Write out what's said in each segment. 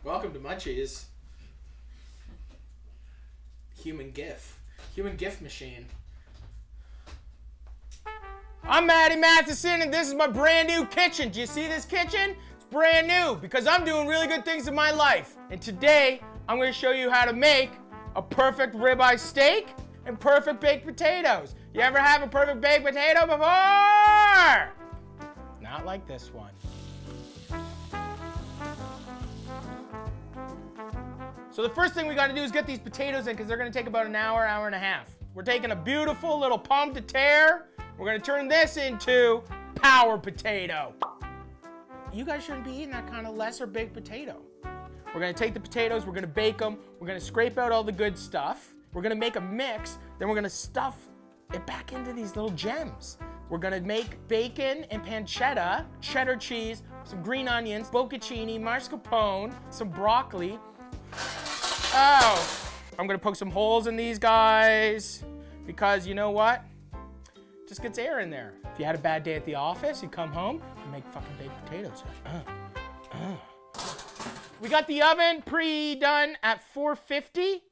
Welcome to Munchies. Human gift machine. I'm Matty Matheson, and this is my brand new kitchen. Do you see this kitchen? It's brand new because I'm doing really good things in my life. And today, I'm going to show you how to make a perfect ribeye steak and perfect baked potatoes. You ever have a perfect baked potato before? Not like this one. So the first thing we got to do is get these potatoes in because they're going to take about an hour, hour and a half. We're taking a beautiful little pomme de terre. We're going to turn this into power potato. You guys shouldn't be eating that kind of lesser baked potato. We're going to take the potatoes, we're going to bake them, we're going to scrape out all the good stuff. We're going to make a mix, then we're going to stuff it back into these little gems. We're going to make bacon and pancetta, cheddar cheese, some green onions, bocconcini, mascarpone, some broccoli. Oh, I'm gonna poke some holes in these guys because you know what? Just gets air in there. If you had a bad day at the office, you come home, you make fucking baked potatoes. We got the oven pre-done at 450.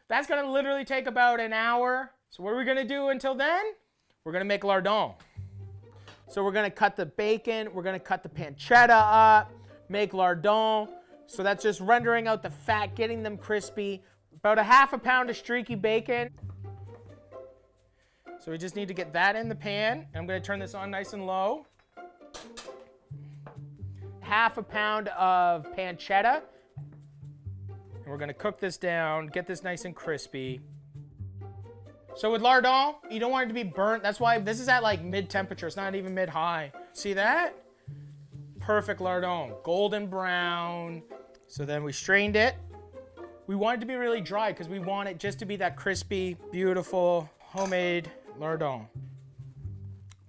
That's gonna literally take about an hour. So what are we gonna do until then? We're gonna make lardon. So we're gonna cut the bacon, we're gonna cut the pancetta up, make lardon. So that's just rendering out the fat, getting them crispy. About a ½ pound of streaky bacon. So we just need to get that in the pan. And I'm gonna turn this on nice and low. ½ pound of pancetta. And we're gonna cook this down, get this nice and crispy. So with lardon, you don't want it to be burnt. That's why this is at like mid-temperature. It's not even mid-high. See that? Perfect lardon, golden brown. So then we strained it. We want it to be really dry because we want it just to be that crispy, beautiful, homemade lardon.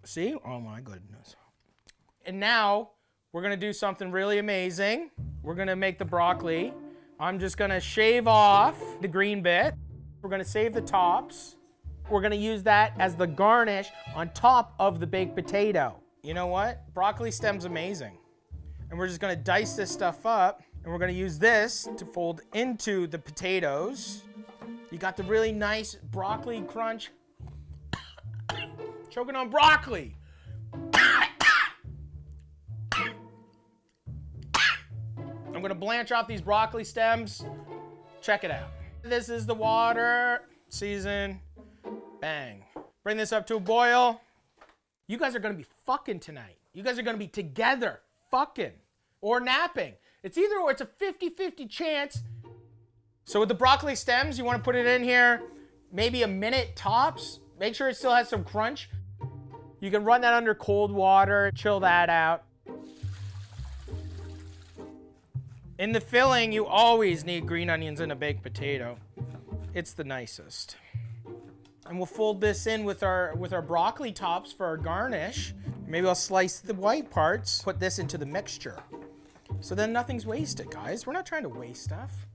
See? Oh my goodness. And now we're gonna do something really amazing. We're gonna make the broccoli. I'm just gonna shave off the green bit. We're gonna save the tops. We're gonna use that as the garnish on top of the baked potato. You know what? Broccoli stem's amazing. And we're just gonna dice this stuff up, and we're gonna use this to fold into the potatoes. You got the really nice broccoli crunch. Choking on broccoli. I'm gonna blanch off these broccoli stems. Check it out. This is the water, season, bang. Bring this up to a boil. You guys are gonna be fucking tonight. You guys are gonna be together. Fucking or napping. It's either or. It's a 50-50 chance. So with the broccoli stems, you want to put it in here maybe a minute tops. Make sure it still has some crunch. You can run that under cold water, chill that out. In the filling, you always need green onions in a baked potato. It's the nicest. And we'll fold this in with our broccoli tops for our garnish. Maybe I'll slice the white parts, put this into the mixture. So then nothing's wasted, guys. We're not trying to waste stuff.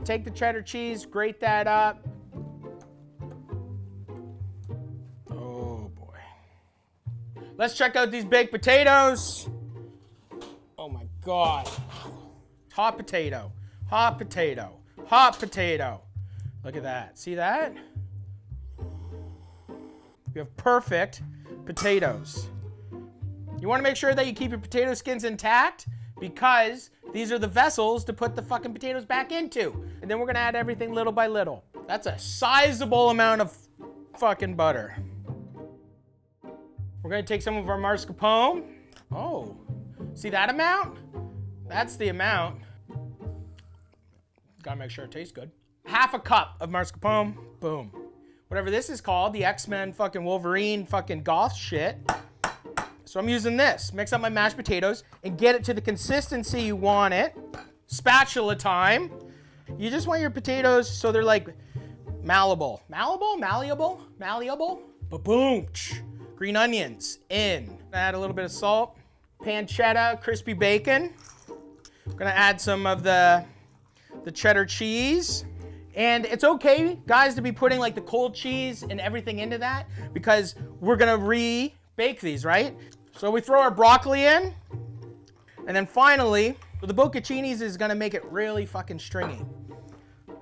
Take the cheddar cheese, grate that up. Oh boy. Let's check out these baked potatoes. Oh my God. Hot potato, hot potato, hot potato. Look at that, see that? We have perfect potatoes. You want to make sure that you keep your potato skins intact because these are the vessels to put the fucking potatoes back into. And then we're gonna add everything little by little. That's a sizable amount of fucking butter. We're gonna take some of our mascarpone. Oh, see that amount? That's the amount. Gotta make sure it tastes good. ½ cup of mascarpone, boom. Whatever this is called, the X-Men fucking Wolverine fucking goth shit. So I'm using this. Mix up my mashed potatoes and get it to the consistency you want it. Spatula time. You just want your potatoes so they're like malleable. Malleable? Malleable? Malleable? Ba-boom. Green onions in. Add a little bit of salt. Pancetta, crispy bacon. I'm gonna add some of the cheddar cheese. And it's okay, guys, to be putting like the cold cheese and everything into that because we're gonna re-bake these, right? So we throw our broccoli in, and then finally, But the bocconcinis is gonna make it really fucking stringy. Oh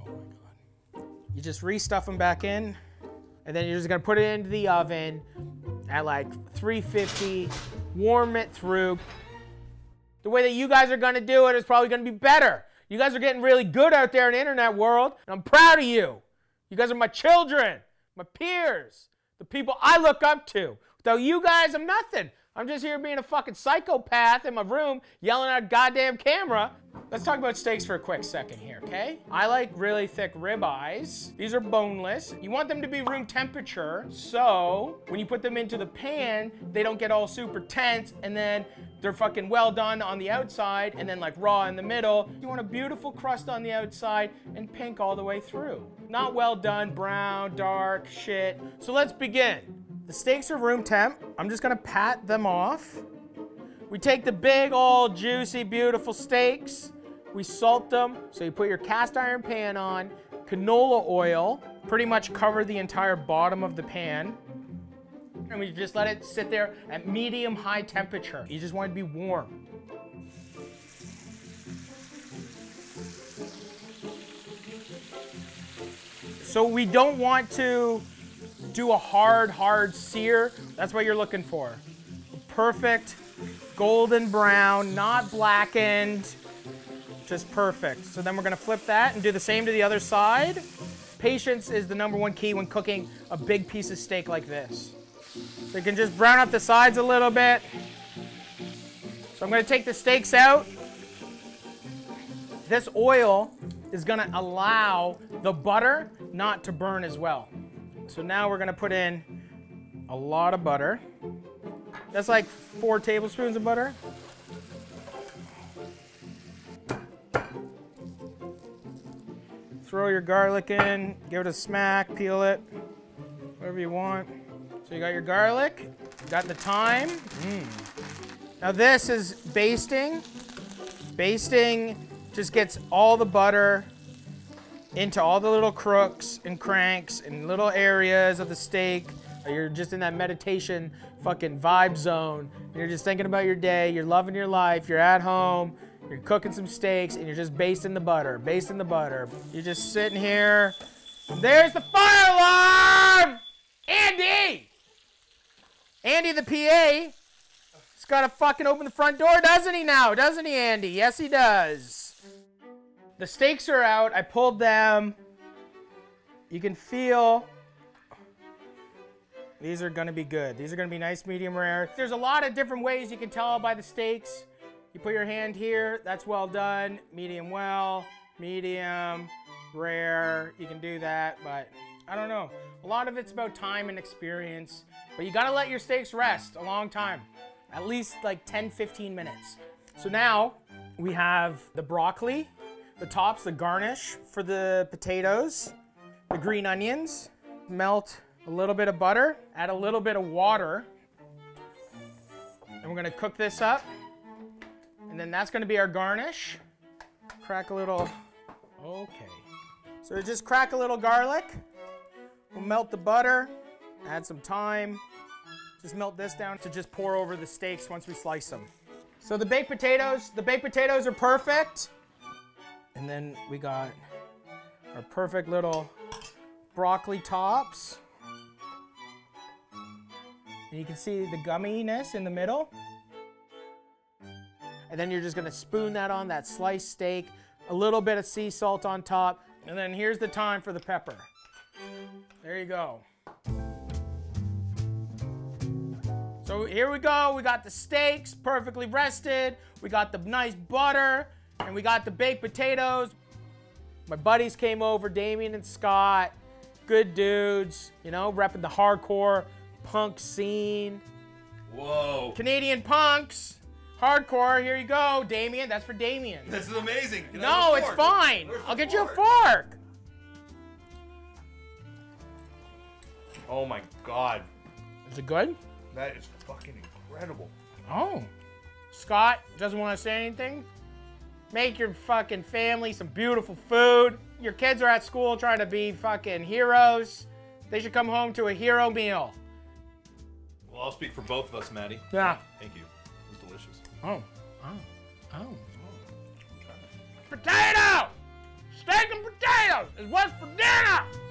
my God. You just restuff them back in, and then you're just gonna put it into the oven at like 350, warm it through. The way that you guys are gonna do it is probably gonna be better. You guys are getting really good out there in the internet world, and I'm proud of you. You guys are my children, my peers, the people I look up to. Without you guys, I'm nothing. I'm just here being a fucking psychopath in my room, yelling at a goddamn camera. Let's talk about steaks for a quick second here, okay? I like really thick ribeyes. These are boneless. You want them to be room temperature, so when you put them into the pan, they don't get all super tense, and then they're fucking well done on the outside, and then like raw in the middle. You want a beautiful crust on the outside and pink all the way through. Not well done, brown, dark, shit. So let's begin. The steaks are room temp. I'm just gonna pat them off. We take the big, old, juicy, beautiful steaks. We salt them. So you put your cast iron pan on, canola oil, pretty much cover the entire bottom of the pan. And we just let it sit there at medium-high temperature. You just want it to be warm. So we don't want to do a hard sear. That's what you're looking for. Perfect golden brown, not blackened, just perfect. So then we're gonna flip that and do the same to the other side. Patience is the #1 key when cooking a big piece of steak like this. So you can just brown up the sides a little bit. So I'm gonna take the steaks out. This oil is gonna allow the butter not to burn as well. So now we're gonna put in a lot of butter. That's like 4 tablespoons of butter. Throw your garlic in, give it a smack, peel it, whatever you want. So you got your garlic, you got the thyme. Now this is basting. Basting just gets all the butter into all the little crooks and cranks and little areas of the steak. You're just in that meditation fucking vibe zone. You're just thinking about your day, you're loving your life, you're at home, you're cooking some steaks, and you're just basting the butter, basting the butter. You're just sitting here. There's the fire alarm! Andy! Andy the PA. He's got to fucking open the front door, doesn't he now? Doesn't he, Andy? Yes, he does. The steaks are out. I pulled them. You can feel these are gonna be good. These are gonna be nice, medium rare. There's a lot of different ways you can tell by the steaks. You put your hand here, that's well done. Medium well, medium, rare. You can do that, but I don't know. A lot of it's about time and experience, but you gotta let your steaks rest a long time. At least like 10, 15 minutes. So now we have the broccoli, the tops, the garnish for the potatoes, the green onions. Melt a little bit of butter, add a little bit of water, and we're gonna cook this up. And then that's gonna be our garnish. Crack a little, okay. So just crack a little garlic. We'll melt the butter, add some thyme. Just melt this down to just pour over the steaks once we slice them. So the baked potatoes are perfect. And then we got our perfect little broccoli tops. And you can see the gumminess in the middle. And then you're just gonna spoon that on that sliced steak, a little bit of sea salt on top, and then here's the time for the pepper. There you go. So here we go, we got the steaks perfectly rested, we got the nice butter, and we got the baked potatoes. My buddies came over, Damien and Scott, good dudes, you know, repping the hardcore punk scene. Whoa. Canadian punks, hardcore, here you go, Damien, that's for Damien. This is amazing. No, it's fine. I'll get you a fork. Oh my God. Is it good? That is fucking incredible. Oh. Scott doesn't want to say anything? Make your fucking family some beautiful food. Your kids are at school trying to be fucking heroes. They should come home to a hero meal. Well, I'll speak for both of us, Matty. Yeah. Thank you. It was delicious. Oh, Oh. Potato! Steak and potatoes is what's for dinner!